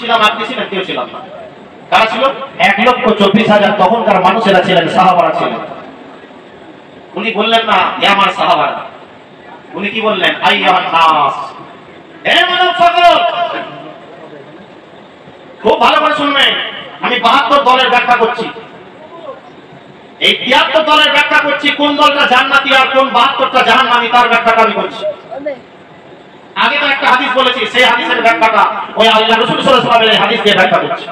ছিলাম, আপনি ছিলেন, কেউ ছিলাম না। কারা ছিল? 1,24,000 তখনকার মানুষেরা ছিলেন, সাহাবারা ছিলেন। উনি বললেন না হে আমার সাহাবারা, উনি কি বললেন? আইয়ুহান নাস, হে মানব সকল। খুব ভালো করে শুনবেন, আমি 72 দলের ব্যাখ্যা করছি। এই 73 দলের ব্যাখ্যা করছি, কোন দলটা জান্নাতি আর কোন 72টা জাহান্নামী তার ব্যাখ্যাটা আমি করছি। আগে তো একটা হাদিস বলেছি, সেই হাদিসের ব্যাখ্যাটা ওই আল্লাহ রাসূল সাল্লাল্লাহু আলাইহি ওয়াসাল্লামের হাদিস দিয়ে ব্যাখ্যা করছি।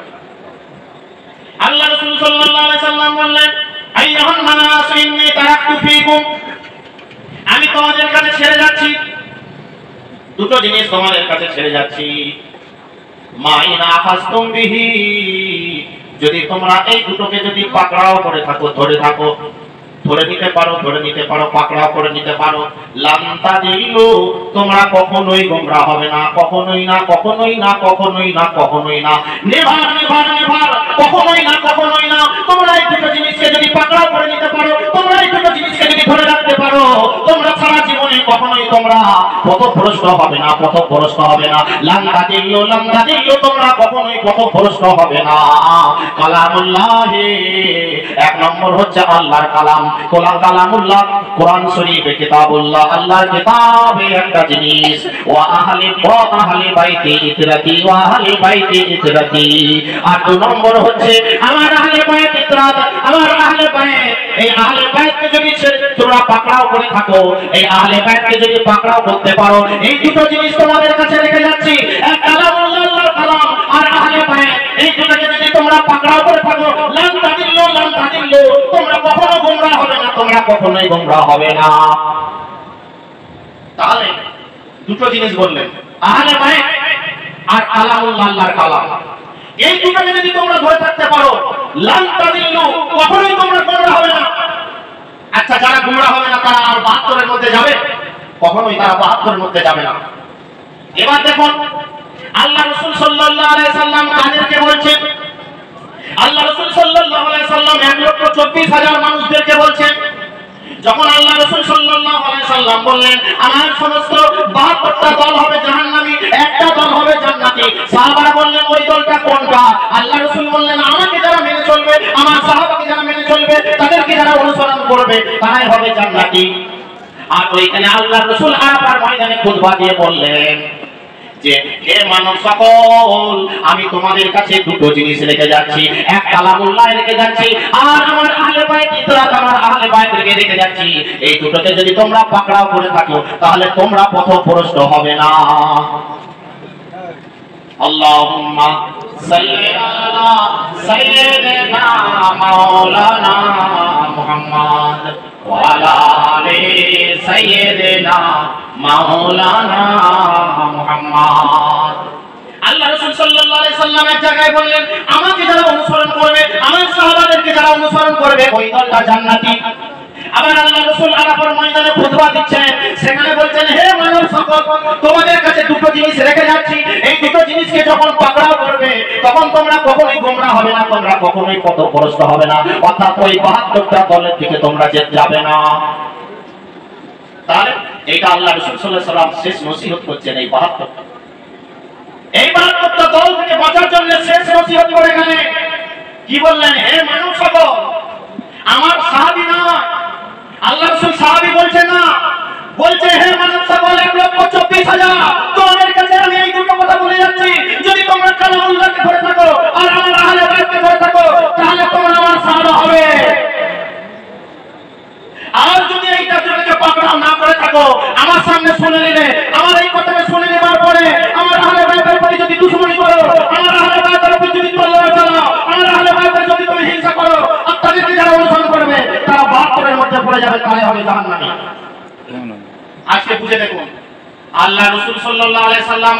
আল্লাহ রাসূল সাল্লাল্লাহু আলাইহি ওয়াসাল্লাম বললেন, আইয়ুহান নাস ইন্নী তারাকতু ফীকুম, আমি তোমাদের কাছে ছেড়ে যাচ্ছি দুটো জিনিস, তোমাদের কাছে ছেড়ে যাচ্ছি। মা ইন আখাযতুম বিহি, যদি তোমরা এই দুটোকে যদি পাকড়াও করে থাকো, ধরে থাকো, ধরে নিতে পারো, ধরে নিতে পারো, পাকড়াও করে নিতে পারো, লান তাদিল্লু, তোমরা কখনোই গোমরাহ হবে না, কখনোই না, কখনোই না, কখনোই না, কখনোই না, নেভার নেভার নেভার, কখনোই না, কখনোই না। তোমরা এই দুটো জিনিসকে যদি পাকড়াও করে নিতে পারো, তোমরা এই দুটো জিনিসকে যদি ধরে রাখতে পারো, তোমরা সারা জীবনে কখনোই তোমরা পথভ্রষ্ট হবে না, পথভ্রষ্ট হবে না। লান তাদিল্লু, লান তাদিল্লু, তোমরা কখনোই পথভ্রষ্ট হবে না। কালামুল্লাহ, এক নম্বর হচ্ছে আল্লাহর কালাম। কালামুল্লাহ কোরআন শরীফ, কিতাবুল্লাহ, আল্লাহর কিতাবে একটা জিনিস। ওয়া আহলি বাইতি ইতরাতি, ওয়া আহলি বাইতি ইতরাতি। আর দুই নম্বর হচ্ছে আমার আহলে বাইত ইতরাত, আমার আহলে বাইত। এই আহলে বাইতকে যদি তোমরা পাকড়াও করে থাকো, এই আহলে বাইতকে যদি পাকড়াও করতে পারো, এই দুটো জিনিস তোমাদের কাছে রেখে যাচ্ছি, এক কালামুল্লাহ, আল্লাহর কালাম, আর আহলে বাইত। এই দুটোকে যদি তোমরা পাকড়াও করে থাকো, লান তাদিল্লু, লান তাদিল্লু, তোমরা কখনো গোমরাহ হবে না, তোমরা কখনোই গোমরাহ হবে না। তাহলে দুটো জিনিস বললেন, আহলে বাইত আর কালামুল্লাহ, আল্লাহর কালাম। এই দুটোকে যদি তোমরা ধরে থাকতে পারো, লান তাদিল্লু, কখনোই তোমরা গোমরাহ হবে না। আচ্ছা, যারা গোমরাহ হবে না তারা আর 72 এর মধ্যে যাবে? কখনোই তারা 72 এর মধ্যে যাবে না। এবার দেখুন আল্লাহ রাসূল সাল্লাল্লাহু আলাইহি সাল্লাম কাদেরকে বলছেন? আল্লাহ রাসূল সাল্লাল্লাহু আলাইহি সাল্লাম 1,24,000 মানুষদেরকে বলছেন। যখন আল্লাহ রাসূল সাল্লাল্লাহু আলাইহি সাল্লাম বললেন আমার সমস্ত 72টা দল হবে জাহান্নামী, একটা দল হবে জান্নাতি, সাহাবারা বললেন ওই দলটা কোনটা? আল্লাহ রাসূল বললেন আমাকে যারা মেনে চলবে, আমার সাহাবাকে যারা মেনে চলবে, তাদেরকে যারা অনুসরণ করবে, তারাই হবে জান্নাতি। আর ওইখানে আল্লাহ রাসূল আরাফার ময়দানে খুতবা দিয়ে বললেন যে হে মানব সকল, আমি তোমাদের কাছে দুটো জিনিস রেখে যাচ্ছি, এক কালামুল্লাহ রেখে যাচ্ছি, আর আমার আহলে বাইত ইতরাত, আমার আহলে বাইত রেখে যাচ্ছি। এই দুটোকে যদি তোমরা পাকড়াও করে থাকো, তাহলে তোমরা পথভ্রষ্ট হবে না। আল্লাহুম্মা সাল্লি আলা সাইয়্যিদিনা মাওলানা মুহাম্মদ ওয়া আলা আলি সাইয়্যিদিনা মাওলানা মুহাম্মদ। আল্লাহ রাসূল সাল্লাল্লাহু আলাইহি সাল্লাম এক জায়গায় বললেন আমাকে যারা অনুসরণ করবে, আমার সাহাবাদেরকে যারা অনুসরণ করবে, ওই দলটা জান্নাতি। আবার আল্লাহ রাসূল আরাফার ময়দানে খুতবা দিচ্ছেন, সেখানে বলছেন হে মানব সকল, তোমাদের কাছে দুটো জিনিস রেখে যাচ্ছি, এই দুটো জিনিসকে যখন পাকড়াও করবে, তখন তোমরা কখনোই গোমরাহ হবে না, তোমরা কখনোই পথভ্রষ্ট হবে না, অর্থাৎ ওই 72টা দলের দিকে তোমরা যাবে না। তাহলে এটা আল্লাহ রাসূল সাল্লাল্লাহু আলাইহি সাল্লাম শেষ নসিহত করছেন। এই 72টা দল থেকে বাঁচার জন্য শেষ নসিহত করে গেলেন। কি বললেন? হে মানব সকল, আমার সাহাবী না, আল্লাহ রাসূল সাহাবী বলছে না, বলছে হে মানব সকল 1,24,000 তোমাদের কাছে আমি এই দুটো কথা বলে যাচ্ছি, যদি তোমরা কালামুল্লাহকে ধরে থাকো আর আমার আহলে বাইতকে ধরে থাকো, তাহলে তোমরা আমার সাহাবা হবে। আর যদি এইটা দুটোকে পাকড়াও না করে থাকো, আমার সামনে শুনে নিলে, আমার এই কথাটা শুনে নেবার পরে আমার আহলে বাইতের প্রতি যদি দুশমনি করো, আমার আহলে বাইতের প্রতি যদি তলোয়ার চালাও, আমার আহলে বাইতের যদি তুমি হিংসা করো, আর তাদেরকে যারা অনুসরণ করবে তারা 72 এর মধ্যে পড়ে যাবে, তারাই হবে জাহান্নামী। আজকে বুঝে দেখুন, আল্লাহ রাসূল সাল্লাল্লাহু আলাইহি সাল্লাম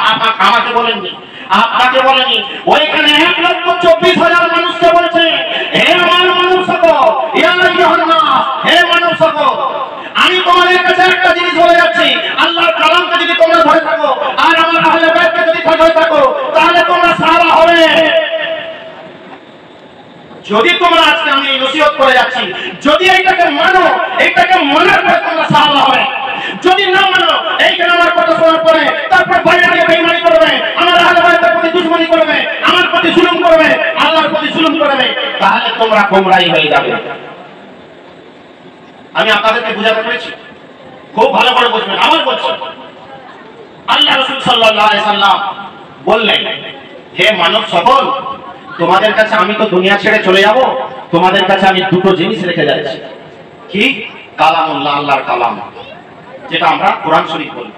আমাকে বলেননি, আপনাকে বলেনি, ওইখানে 1,24,000 মানুষকে বলছে হে আমার মানব সকল, ইয়া আইয়ুহান নাস, হে মানব সকল, আমি তোমাদের কাছে একটা জিনিস বলে যাচ্ছি, আল্লাহর কালামকে যদি তোমরা ধরে থাকো আর আমার আহলে বাইতকে যদি ধরে থাকো, তাহলে তোমরা সাহাবা হবে। যদি তোমরা আজকে আমি নসিহত করে যাচ্ছি, যদি এইটাকে মানো, এইটাকে মানার পরে তোমরা সাহাবা হবে। যদি না মানো, এইখানে আমার কথা শোনার পরে তারপর বাইরে গিয়ে বেঈমানি করবে, আমার আহলে বাইতের প্রতি দুশমনি করবে, তাহলে তোমরা গোমরাহী হয়ে যাবে। আমি আপনাদেরকে বুঝাতে পেরেছি, খুব ভালো করে বুঝবেন। আমার বলছি, আল্লাহ রাসূল সাল্লাল্লাহু আলাইহি সাল্লাম বললেন, হে মানব সকল, তোমাদের কাছে আমি তো দুনিয়া ছেড়ে চলে যাব, তোমাদের কাছে আমি দুটো জিনিস রেখে যাচ্ছি। কি? কালামুল্লাহ, আল্লাহর কালাম, যেটা আমরা কোরআন শরীফ বলি।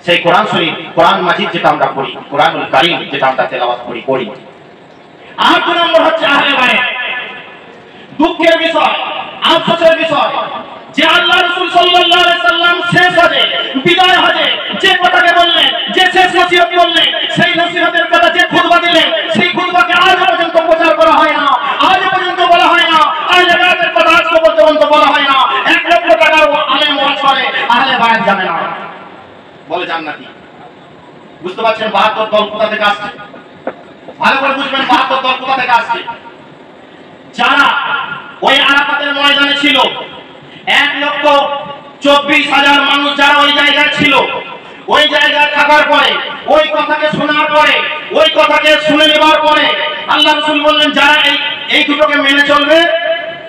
সেই কোরআন শরীফ, কোরআন মাজিদ যেটা আমরা পড়ি, কোরআনুল কারীম যেটা আমরা তেলাওয়াত করি। আর দুই নম্বর হচ্ছে আহলে বায়াত। দুঃখের বিষয়, আফসোসের বিষয় যে আল্লাহ রাসূল সাল্লাল্লাহু আলাইহি সাল্লাম শেষ হজে, বিদায় হজে যে কথাকে বললেন, যে শেষ নসিহত করলেন, সেই নসিহতের কথা যে খুতবা দিলেন, সেই খুতবাকে আজ পর্যন্ত প্রচার করা হয় না, আজ পর্যন্ত বলা হয় না। আহলে বায়াতের কথা আজ পর্যন্ত বলা হয় না। 1 লক্ষ টাকার আলেম ওয়াজ করে, আহলে বায়াত জানে না, বলে জান্নাতি। বুঝতে পারছেন 72 দল কোথা থেকে আসছে? ভালো করে বুঝবেন 72 দল কোথা থেকে আসছে। যারা ওই আরাফাতের ময়দানে ছিল, 1,24,000 মানুষ যারা ওই জায়গায় ছিল, ওই জায়গায় থাকার পরে, ওই কথাকে শোনার পরে, ওই কথাকে শুনে নেবার পরে আল্লাহ রাসূল বললেন, যারা এই দুটোকে মেনে চলবে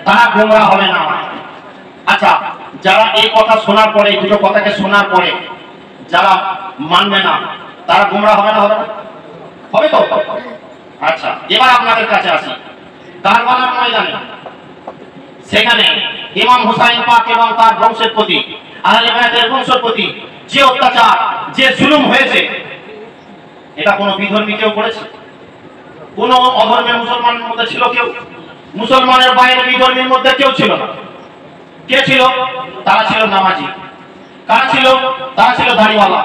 তারা গোমরাহ হবে না। আচ্ছা, যারা এই কথা শোনার পরে, এই দুটো কথাকে শোনার পরে যারা মানবে না, তারা গোমরাহ হবে না? হবে তো? আচ্ছা, এবার আপনাদের কাছে আসি। কারবালার ময়দানে সেখানে ইমাম হুসাইন পাক এবং তার বংশের প্রতি, আহলে বায়াতের বংশের প্রতি যে অত্যাচার, যে জুলুম হয়েছে, এটা কোনো বিধর্মী কেউ করেছে? কোনো অধর্মের মুসলমানের মধ্যে ছিল কেউ? মুসলমানের বাইরে বিধর্মীর মধ্যে কেউ ছিল না। কে ছিল? তারা ছিল নামাজি। কারা ছিল? তারা ছিল দাড়িওয়ালা।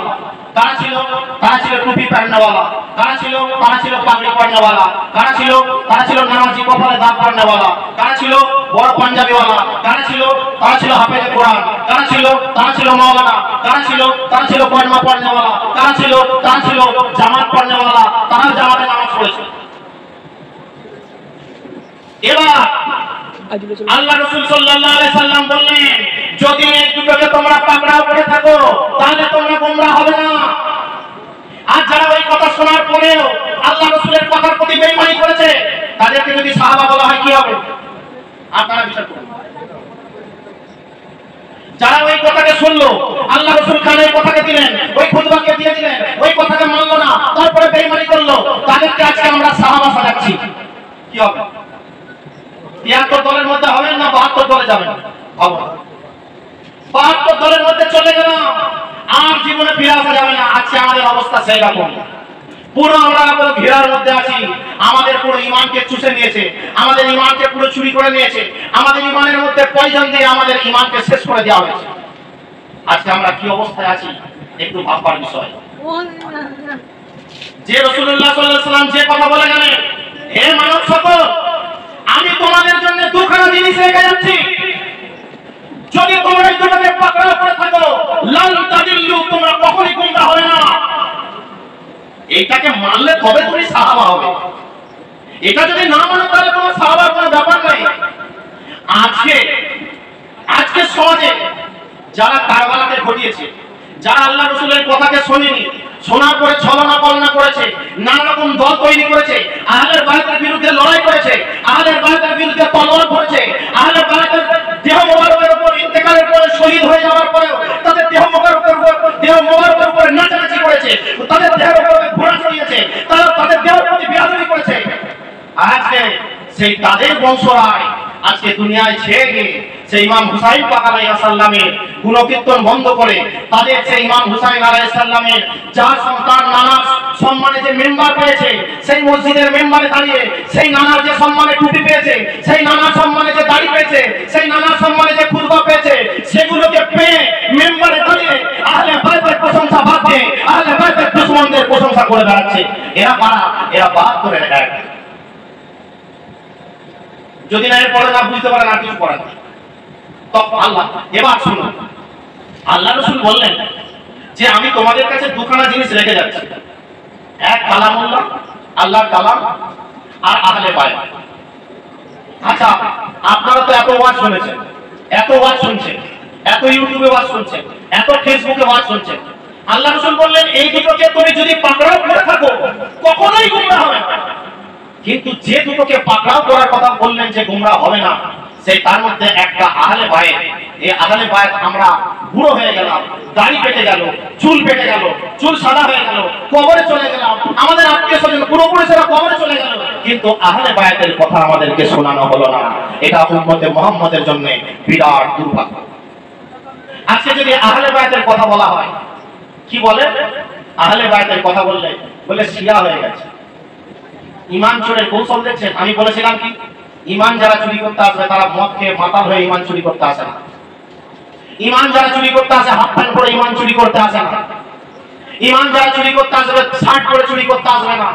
কারা ছিল? তারা ছিল টুপি পরনেওয়ালা। কারা ছিল? তারা ছিল পাগড়ি পরনেওয়ালা। কারা ছিল? তারা ছিল নামাজি, কপালে দাগ পরনেওয়ালা। কারা ছিল? বড় পাঞ্জাবিওয়ালা। কারা ছিল? তারা ছিল হাফেজে কোরআন। কারা ছিল? তারা ছিল মাওলানা। কারা ছিল? তারা ছিল কলমা পড়নেওয়ালা। কারা ছিল? তারা ছিল জামাত পড়নেওয়ালা। তারা জামাতে নামাজ পড়েছে। এবার আল্লাহ রাসূল সাল্লাল্লাহু আলাইহি সাল্লাম বললেন, যদি এই দুটোকে তোমরা পাকড়াও করে থাকো তাহলে তোমরা গোমরাহ হবে না। আর যারা ওই কথা শোনার পরেও আল্লাহ রাসূলের কথার প্রতি বেঈমানি করেছে, তাদেরকে যদি সাহাবা বলা হয় কি হবে? আপনারা বিচার করুন। যারা ওই কথাকে শুনলো, আল্লাহ রাসূল খান এই কথাকে দিলেন, ওই খুতবাকে দিয়ে দিলেন, ওই কথাকে মানলো না, তারপরে বেঈমানি করলো, তাদেরকে আজকে আমরা সাহাবা সাজাচ্ছি, কি হবে? 73 দলের মধ্যে হবেন না 72 দলে যাবেন? হবে। 72 দলের মধ্যে চলে গেলাম, আর জীবনে ফিরে আসা যাবে না। আজকে আমাদের অবস্থা সেই রকম। পুরো আমরা ঘেরার মধ্যে আছি। আমাদের পুরো ঈমানকে চুষে নিয়েছে, আমাদের ঈমানকে পুরো চুরি করে নিয়েছে, আমাদের ঈমানের মধ্যে পয়জন দিয়ে আমাদের ঈমানকে শেষ করে দেওয়া হয়েছে। আজকে আমরা কি অবস্থায় আছি একটু ভাববার বিষয়। যে রাসূলুল্লাহ সাল্লাল্লাহু আলাইহি ওয়াসাল্লাম যে কথা বলে গেলেন, হে মানব সকল, আমি তোমাদের জন্য দুখানা জিনিস রেখে যাচ্ছি, যদি তোমরা এই দুটোকে পাকড়াও করে থাকো লান তাদিল্লু, তোমরা কখনোই গোমরাহ হবে না। এইটাকে মানলে তবে তুমি সাহাবা হবে। এটা যদি না মানো তাহলে তোমার সাহাবার কোনো ব্যাপার নাই। আজকে সমাজে যারা কারবালাকে ঘটিয়েছে, যারা আল্লাহ রাসূলের কথাকে শোনেনি, শোনার পরে ছলনা কল্পনা করেছে, নানা রকম দল তৈরি করেছে, আহলে বায়াতের বিরুদ্ধে লড়াই করেছে, আহলে বায়াতের বিরুদ্ধে তলোয়ার ধরেছে, আহলে বায়াতের দেহ মোবারকের উপর ইন্তেকালের পরে শহীদ হয়ে যাওয়ার পরেও তাদের দেহ মোবারকের উপর নাচানাচি করেছে, তাদের দেহের উপরে ঘোড়া চড়িয়েছে, তারা তাদের দেহের প্রতি বেয়াদবি করেছে। আজকে সেই তাদের বংশরায় আজকে দুনিয়ায় ছেয়ে গিয়ে সেই ইমাম হুসাইন পাক আলাইহিস সালামের গুণকীর্তন বন্ধ করে তাদের সেই ইমাম হুসাইন আলাইহিস সালামের যার সন্তান নানা সম্মানে যে মেম্বার পেয়েছে, সেই মসজিদের মেম্বারে দাঁড়িয়ে সেই নানার যে সম্মানে টুপি পেয়েছে, সেই নানার সম্মানে যে দাড়ি পেয়েছে, সেই নানার সম্মানে যে খুতবা পেয়েছে, সেগুলোকে পেয়ে মেম্বারে দাঁড়িয়ে আহলে বায়াতের প্রশংসা বাদ দিয়ে আহলে বায়াতের দুশমনদের প্রশংসা করে বেড়াচ্ছে। এরা কারা? এরা 72 এক। যদি না এরপরে না বুঝতে পারেন আর কিছু করার নেই। আল্লাহ এবার শুনুন, আল্লাহ রাসূল বললেন যে আমি তোমাদের কাছে দুখানা জিনিস রেখে যাচ্ছি, এক কালামুল্লাহ, আল্লাহর কালাম, আর আহলে বায়াত। আচ্ছা, আপনারা তো এত ওয়াজ শুনেছেন, এত ওয়াজ শুনছেন, এত ইউটিউবে ওয়াজ শুনছেন, এত ফেসবুকে ওয়াজ শুনছেন। আল্লাহ রাসূল বললেন এই দুটোকে তুমি যদি পাকড়াও করে থাকো কখনোই গোমরাহ হবে না। কিন্তু যে দুটোকে পাকড়াও করার কথা বললেন যে গোমরাহ হবে না, সেই তার মধ্যে একটা আহলে বায়েত। এই আহলে বায়েত আমরা বুড়ো হয়ে গেলাম, দাড়ি পেকে গেল, চুল পেকে গেল, চুল সাদা হয়ে গেল, কবরে চলে গেলাম, আমাদের আত্মীয় স্বজন পূর্বপুরুষেরা কবরে চলে গেল, কিন্তু আহলে বায়েতের কথা আমাদেরকে শোনানো হলো না। এটা উম্মতে মুহাম্মদের জন্য বিরাট দুর্ভাগ্য। আজকে যদি আহলে বায়েতের কথা বলা হয়, কি বলে? আহলে বায়েতের কথা বলে শিয়া হয়ে গেছে। ঈমান চোরের কৌশল দেখছেন। আমি বলেছিলাম কি, ঈমান যারা চুরি করতে আসবে তারা মদ খেয়ে মাতাল হয়ে ঈমান চুরি করতে আসে না। ঈমান যারা চুরি করতে আসে হাফ প্যান্ট পরে ঈমান চুরি করতে আসে না। ঈমান যারা চুরি করতে আসবে শার্ট পরে চুরি করতে আসবে না।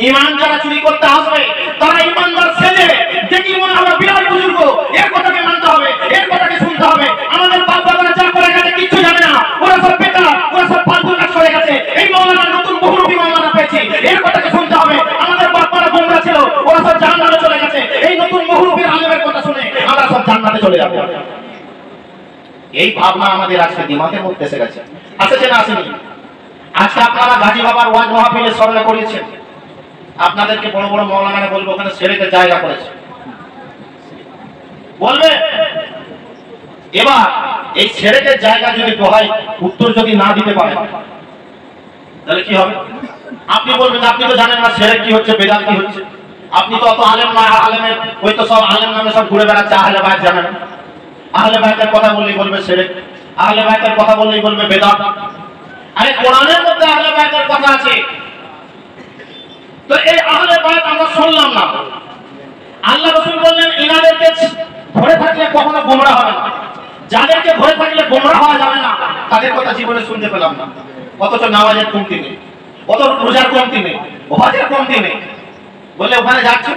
ঈমান যারা চুরি করতে আসবে তারা ঈমানদার সেজে দেখি মনে হবে বিরাট বুজুর্গ, এর কথাকে মানতে হবে, এর কথাকে শুনতে হবে। আমাদের বাপ দাদারা যা করে গেছে কিচ্ছু জানে না, ওরা সব বেটা, ওরা সব ফালতু কাজ করে গেছে। এই মাওলানা নতুন বহুরূপী মাওলানা পেয়েছি, এর কথাকে শুনতে হবে। আমাদের বাপমারা গোমরা ছিল, ওরা সব জান্নাতে চলে গেছে। এই নতুন বহুরূপীর আলেমের কথা শুনে আমরা সব জান্নাতে চলে যাব। এই ভাবনা আমাদের আজকে দিমাগের মধ্যে এসে গেছে। আসেছে না আসেনি? আজকে আপনারা গাজী বাবার ওয়াজ মাহফিলে স্মরণ করিয়েছেন, আপনাদেরকে বড় বড় মাওলানারা বলবো ওখানে ছেড়েতে জায়গা করেছে বলবে। এবার এই ছেড়েতে জায়গা যদি দোহাই উত্তর যদি না দিতে পারে তাহলে কি হবে? আপনি বলবেন আপনি তো জানেন না ছেড়ে কি হচ্ছে, বেদাত কি হচ্ছে। আপনি তো অত আলেম না, আলেমের ওই তো সব আলেম নামে সব ঘুরে বেড়াচ্ছে, আহলে বায়েত জানেন। আহলে বায়েতের কথা বললেই বলবে ছেড়ে, আহলে বায়েতের কথা বললেই বলবে বেদাত। আরে কোরআনের মধ্যে আহলে বায়েতের কথা আছে। তো এই আহলে বায়েত আমরা শুনলাম না। আল্লাহ রাসূল বললেন ইনাদেরকে ধরে থাকলে কখনো গোমরাহ হবে না, যাদেরকে ধরে থাকলে গোমরাহ হওয়া যাবে না তাদের কথা জীবনে শুনতে পেলাম না। অথচ নামাজের কমতি নেই, অত রোজার কমতি নেই, হজের কমতি নেই। বলে ওখানে যাচ্ছে,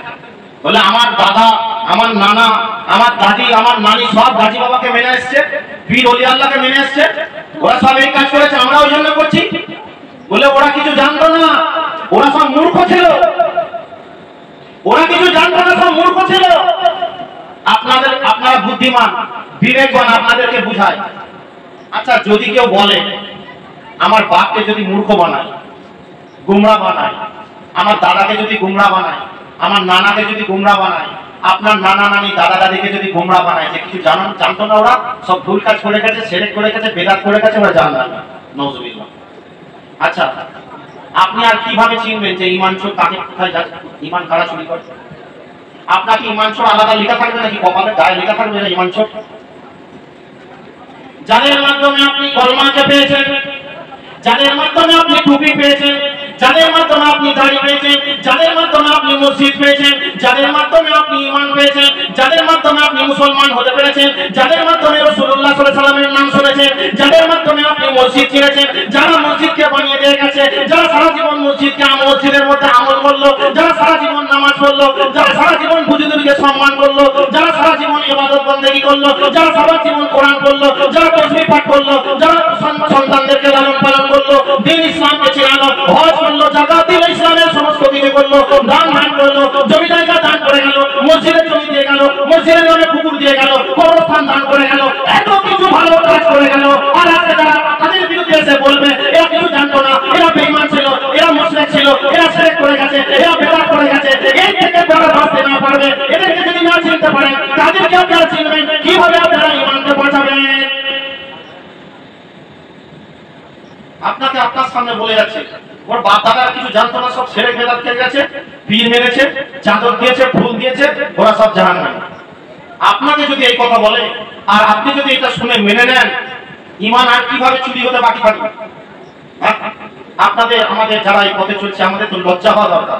বলে আমার দাদা, আমার নানা, আমার দাদি, আমার নানি সব গাজী বাবাকে মেনে এসছে, পীর ওলি আল্লাহকে মেনে এসছে, ওরা সব এই কাজ করেছে, আমরা ওই জন্য করছি। বলে ওরা কিছু জানতো না, ওরা সব মূর্খ ছিল, ওরা কিছু জানতো না, সব মূর্খ ছিল। আপনারা বুদ্ধিমান বিবেকবান, আপনাদেরকে বুঝায়। আচ্ছা যদি কেউ বলে আমার বাপকে যদি মূর্খ বানায়, গুমরাহ বানায়, আমার দাদাকে যদি গুমরাহ বানায়, আমার নানাকে যদি গুমরাহ বানায়, আপনার নানা নানি দাদা দাদিকে যদি গুমরাহ বানায়, যে কিছু জানতো না, ওরা সব ভুল কাজ করে গেছে, শিরক করে গেছে, বেদাত করে গেছে, ওরা জানে না। নাউযুবিল্লাহ। আচ্ছা আপনি আর কিভাবে চিনবেন যে ঈমান চোর কাকে কোথায় যাচ্ছে, ঈমান কারা চুরি করে? আপনাকে ঈমান চোর আলাদা লেখা থাকবে নাকি কপালে গায়ে লেখা থাকবে না ঈমান চোর? যাদের মাধ্যমে আপনি কলমাকে পেয়েছেন, যাদের মাধ্যমে আপনি টুপি পেয়েছেন, যাদের মাধ্যমে আপনি দাড়ি পেয়েছেন, যাদের মাধ্যমে আপনি মসজিদ পেয়েছেন, যাদের মাধ্যমে আপনি ঈমান পেয়েছেন, যাদের মাধ্যমে আপনি মুসলমান হতে পেরেছেন, যাদের মাধ্যমে রাসূলুল্লাহ সাল্লাল্লাহু আলাইহি ওয়াসাল্লামের নাম শুনেছেন, যাদের মাধ্যমে আপনি মসজিদ চিনেছেন, যারা মসজিদকে বানিয়ে দিয়ে গেছে, যারা সারা জীবন মসজিদকে মসজিদের মধ্যে আমল করলো, যারা সারা জীবন নামাজ পড়লো, যারা সারা জীবন বুজুর্গকে সম্মান করলো, যারা সারা জীবন ইবাদত বন্দেগী করলো, যারা সারা জীবন কোরআন পড়লো, যারা তাসবিহ পাঠ করলো, যারা সন্তানদেরকে লালন পালন করলো, দ্বীন ইসলামকে চিনালো, হজ করলো, যাকাত দিল, ইসলামের সমস্ত কিছু করলো, দান করলো, জমি জায়গা দান করে গেল, মসজিদের জমি দিয়ে গেল, মসজিদের নামে পুকুর দিয়ে গেল, কবরস্থান দান করে গেল, এত কিছু ভালো কাজ করে গেল। আর আজকে যারা তাদের বিরুদ্ধে এসে বলবে এরা কিছু জানতো না, এরা বেঈমান ছিল, এরা মুশরিক ছিল, এরা শিরক করে গেছে, এরা বেদাত করে গেছে, এই থেকে যারা বাঁচতে না পারবে, এদেরকে যদি না চিনতে পারেন তাদেরকে আপনারা চিনবেন কিভাবে? আপনারা ঈমানকে বাঁচাবেন। আপনাকে আপনার সামনে বলে যাচ্ছে ওর বাপ দাদারা কিছু জানতো না, সব শিরক বেদাত করে গেছে, পীর মেরেছে, চাদর দিয়েছে, ফুল দিয়েছে, ওরা সব জাহান্নামী। আপনাকে যদি এই কথা বলে আর আপনি যদি এটা শুনে মেনে নেন, ঈমান আর কিভাবে চুরি হতে বাকি থাকবে? আপনাদের আমাদের যারা এই পথে চলছে আমাদের তো লজ্জা হওয়া দরকার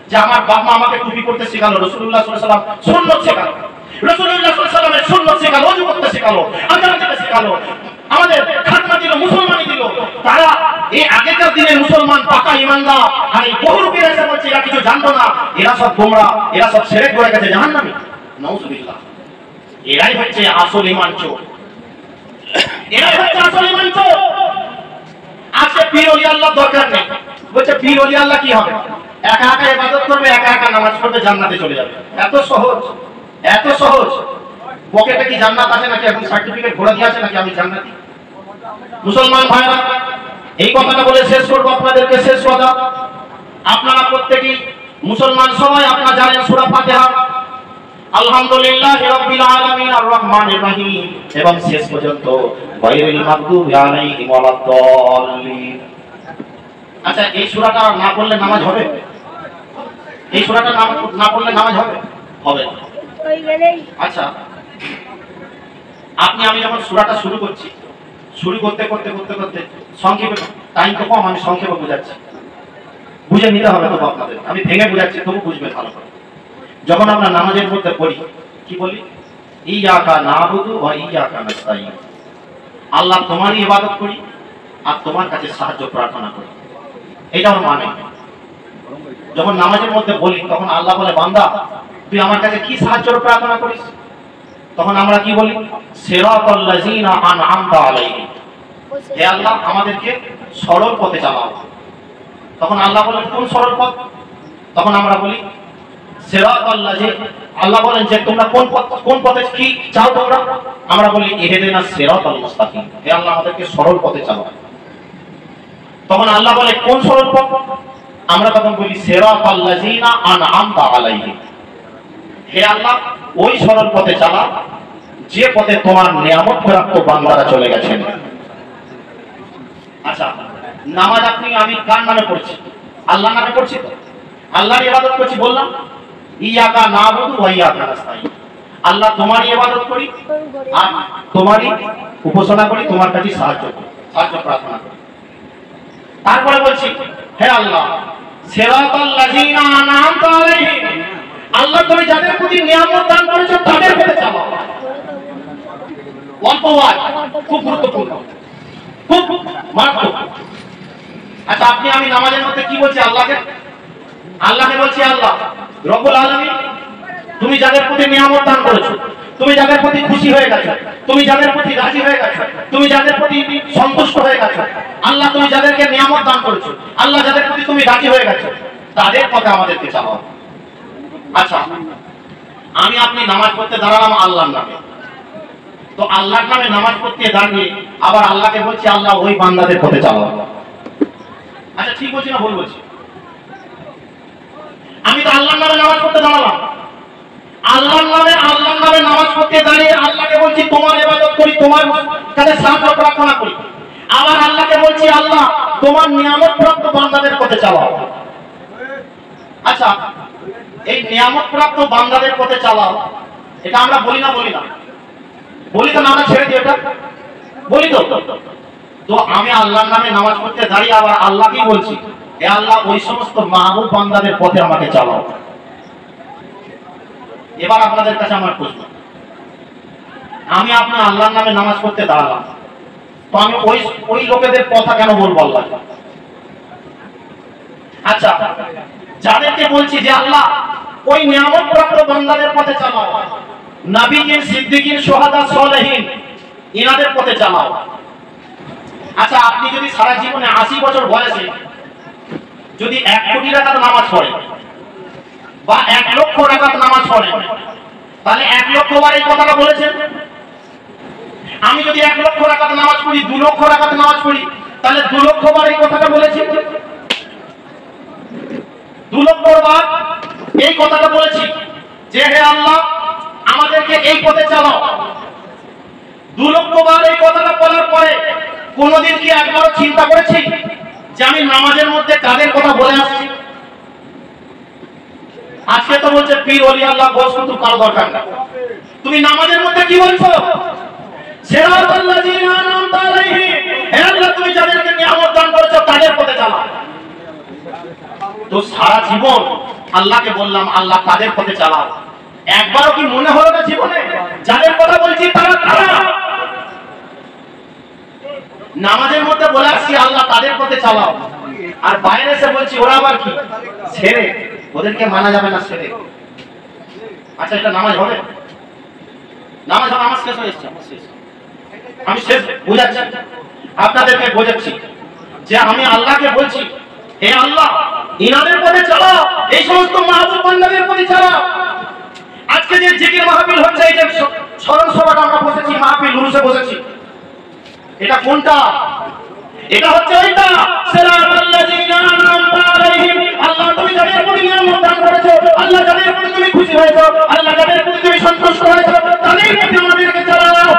যে আমার বাপ মা আমাকে টুপি করতে শেখালো, রাসূলুল্লাহ সাল্লাল্লাহু আলাইহি ওয়াসাল্লাম সুন্নাত শেখালো, রাসূলুল্লাহ সাল্লাল্লাহু আলাইহি ওয়াসাল্লামের সুন্নাত শেখালো, ওযু করতে শেখালো, আযান দিতে শেখালো, আমাদের খাতনা দিল, মুসলমানি দিল। তারা এই আগেকার দিনে মুসলমান পাকা ঈমানদার, আর এই বহুরূপীরা এসে বলছে এরা কিছু জানতো না, এরা সব গোমরা, এরা সব শিরক করে গেছে, জাহান্নামী। নাউযুবিল্লাহ। এরাই হচ্ছে আসল ঈমান চোর, এরাই হচ্ছে আসল ঈমান চোর। আজকে পীর ওলি আল্লাহ দরকার নেই, বলছে পীর ওলি আল্লাহ কি হবে? একা একা ইবাদত করবে, একা একা নামাজ পড়বে, জান্নাতে চলে যাবে। এত সহজ, এত সহজ। পকেটে কি জান্নাত আছে নাকি? এখন সার্টিফিকেট ঘোরা দিয়ে আছে নাকি আমি জান্নাতি? মুসলমান ভাইরা এই কথাটা বলে শেষ করবো আপনাদেরকে। শেষ কথা, আপনারা প্রত্যেকেই মুসলমান সবাই আপনারা জানেন সূরা ফাতিহা আলহামদুলিল্লাহি রাব্বিল আলামিন আর রহমানির রহিম এবং শেষ পর্যন্ত গায়রিল মাগদুবি আলাইহিম ওয়ালাদ-দাল্লিন। আচ্ছা, এই সূরাটা না পড়লে নামাজ হবে? এই সূরাটা না পড়লে নামাজ হবে? হবে না। আচ্ছা, আমি যখন সূরাটা শুরু করছি, শুরু করতে সংক্ষেপে, টাইম তো কম, আমি সংক্ষেপে বোঝাচ্ছি, বুঝে নিতে হবে তবু আপনাদের, আমি ভেঙে বোঝাচ্ছি তবু বুঝবে ভালো করে। যখন আমরা নামাজের মধ্যে পড়ি কি বলি? ইয়াকা নাবুদু ওয়া ইয়াকা নাস্তাইন, আল্লাহ তোমারই ইবাদত করি আর তোমার কাছে সাহায্য প্রার্থনা করি, এটাও মানে। যখন নামাজের মধ্যে বলি তখন আল্লাহ বলে, বান্দা তুই আমার কাছে কি সাহায্য প্রার্থনা করিস? তখন আমরা কি বলি? সিরাতাল লাযিনা আন'আমতা আলাইহিম, হে আল্লাহ আমাদেরকে সরল পথে চালাও। তখন আল্লাহ বলেন, কোন সরল পথ? তখন আমরা বলি সিরাতাল লাযিনা, আল্লাহ বলেন যে তোমরা কোন পথে কি চাও তোমরা? আমরা বলি ইহদিনাস সিরাতাল মুস্তাকিম, হে আল্লাহ আমাদেরকে সরল পথে চালাও। তখন আল্লাহ বলে কোন সরল পথ? আমরা তখন বলি সিরাতাল লাযিনা আন'আমতা আলাইহিম, হে আল্লাহ ওই সরল পথে চালা যে পথে তোমার নিয়ামত প্রাপ্ত বান্দারা চলে গেছেন। আচ্ছা, নামাজ আমি কার নামে পড়ছি? আল্লাহর নামে পড়ছি তো, আল্লাহর ইবাদত করছি। বললাম ইয়াকা নাবুদু ওয়া ইয়াকা নাস্তাইন, আল্লাহ তোমারই ইবাদত করি আর তোমারই উপাসনা করি, তোমার কাছে সাহায্য প্রার্থনা করি। তারপরে বলছি, হে আল্লাহ সিরাতাল লাযিনা আন'আমতা আলাইহিম, আল্লাহ তুমি যাদের প্রতি নিয়ামত দান করেছো তাদের পথে চালাও। অল্প ওয়াজ, খুব গুরুত্বপূর্ণ, খুব মারাত্মক। আচ্ছা, আমি নামাজের মধ্যে কি বলছি? আল্লাহকে বলছি, আল্লাহ রব্বুল আলামিন তুমি যাদের প্রতি নিয়ামত দান করেছো, তুমি যাদের প্রতি খুশি হয়ে গেছো, তুমি যাদের প্রতি রাজি হয়ে গেছো, তুমি যাদের প্রতি সন্তুষ্ট হয়ে গেছো, আল্লাহ তুমি যাদেরকে নিয়ামত দান করেছো, আল্লাহ যাদের প্রতি তুমি রাজি হয়ে গেছো, তাদের পথে আমাদেরকে চালাও। আচ্ছা, আপনি নামাজ পড়তে দাঁড়ালাম আল্লাহর নামে, তো আল্লাহর নামে নামাজ পড়তে দাঁড়িয়ে আবার আল্লাহকে বলছি আল্লাহ ওই বান্দাদের পথে চালাও। আচ্ছা, ঠিক বলছি না ভুল বলছি? আমি তো আল্লাহর নামে নামাজ পড়তে দাঁড়ালাম, আল্লাহর নামে নামাজ পড়তে দাঁড়িয়ে আল্লাহকে বলছি তোমার ইবাদত করি, তোমার কাছে সাহায্য প্রার্থনা করি, আবার আল্লাহকে বলছি আল্লাহ তোমার নিয়ামত প্রাপ্ত বান্দাদের পথে চালাও। আচ্ছা, এই নিয়ামত প্রাপ্ত বান্দাদের পথে চালাও, এটা আমরা বলি না? বলি তো না? আমরা ছেড়ে দিই, এটা বলি তো। তো আমি আল্লাহর নামে নামাজ পড়তে দাঁড়িয়ে আবার আল্লাহকেই বলছি, হে আল্লাহ ওই সমস্ত মাহবুব বান্দাদের পথে আমাকে চালাও। এবার আপনাদের কাছে আমার প্রশ্ন, আপনার আল্লাহর নামে নামাজ পড়তে দাঁড়ালাম, তো আমি ওই লোকেদের কথা কেন বলবো আল্লাহ? আচ্ছা, যাদেরকে বলছি যে আল্লাহ ওই নিয়ামত প্রাপ্ত বান্দাদের পথে চালাও, নবীগণ, সিদ্দিকীন, শুহাদা, সালেহীন, ইনাদের পথে চালাও। আচ্ছা, আপনি যদি সারা জীবনে 80 বছর বয়সে যদি 1 কোটি রাকাত নামাজ পড়েন বা 1 লক্ষ রাকাত নামাজ পড়েন, তাহলে 1 লক্ষ বার এই কথাটা বলেছেন। আমি যদি 1 লক্ষ রাকাত নামাজ পড়ি, 2 লক্ষ রাকাত নামাজ পড়ি, তাহলে 2 লক্ষ বার এই কথাটা বলেছি। 2 লক্ষ বার এই কথাটা বলেছি যে হে আল্লাহ আমাদেরকে এই পথে চালাও। 2 লক্ষ বার এই কথাটা বলার পরে কোনদিন কি একবারও চিন্তা করেছি যে আমি নামাজের মধ্যে কাদের কথা বলে আসছি? আজকে তো বলছে পীর ওলি আল্লাহ বস, কিন্তু কারো দরকার না। তুমি নামাজের মধ্যে কি বলছো? সিরাতাল লাযিনা আন'আমতা আলাইহিম, হে আল্লাহ তুমি যাদেরকে নিয়ামত দান করেছো তাদের পথে চালাও। তো সারা জীবন আল্লাহকে বললাম আল্লাহ তাদের পথে চালাও, একবারও কি মনে হলো না জীবনে যাদের কথা বলছি তারা কারা? নামাজের মধ্যে বলে আসছি আল্লাহ তাদের পথে চালাও, আর বাইরে এসে বলছি ওরা আবার কি ছেড়ে, ওদেরকে মানা যাবে না ছেড়ে। আচ্ছা, এটা নামাজ হবে? নামাজ হবে? আমার শেষ হয়ে এসছে, আমি শেষ বুঝাচ্ছি, আপনাদেরকে বোঝাচ্ছি যে আমি আল্লাহকে বলছি হে আল্লাহ ইনাদের পথে চালাও, এই সমস্ত মাহবুব বান্দাদের পথে চালাও। আজকে যে জিকির মাহফিল হচ্ছে, এই যে স্মরণ সভাটা আমরা বসেছি, মাহফিল উরুসে বসেছি, এটা কোনটা? এটা হচ্ছে ওইটা সিরাতাল্লাযিনা আনআমতা আলাইহিম। আল্লাহ তুমি যাদের প্রতি নিয়ামত দান করেছো, আল্লাহ যাদের প্রতি তুমি খুশি হয়েছো, আল্লাহ যাদের প্রতি তুমি সন্তুষ্ট হয়েছো, তাদের প্রতি আমাদেরকে চালাও।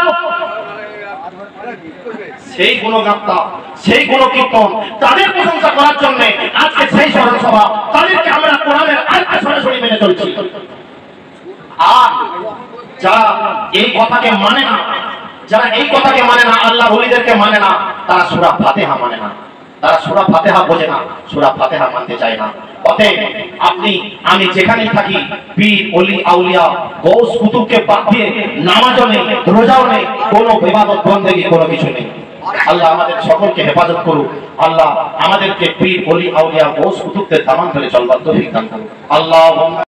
সেই গুণগাথা, সেই গুণকীর্তন, তাদের প্রশংসা করার জন্য আজকে সেই স্মরণ সভা, তাদেরকে আমরা কোরআনের আয়াতকে সরাসরি মেনে চলছি। আর যারা এই কথাকে মানে না, যারা এই কথাকে মানে না, আল্লাহ ওলিদেরকে মানে না, তারা সূরা ফাতিহা মানে না, তারা সূরা ফাতিহা বোঝে না, সূরা ফাতিহা মানতে চায় না। অতএব আপনি আমি যেখানেই থাকি, পীর ওলি আউলিয়া গৌস কুতুবকে বাদ দিয়ে নামাজও নেই, রোজাও নেই, কোনো ইবাদত বন্দেগী কোনো কিছু নেই। আল্লাহ আমাদের সকলকে হেফাজত করুক। আল্লাহ আমাদেরকে পীর ওলি আউলিয়া গৌস কুতুবদের দামান ধরে চলবার তৌফিক দান করুক। আল্লাহ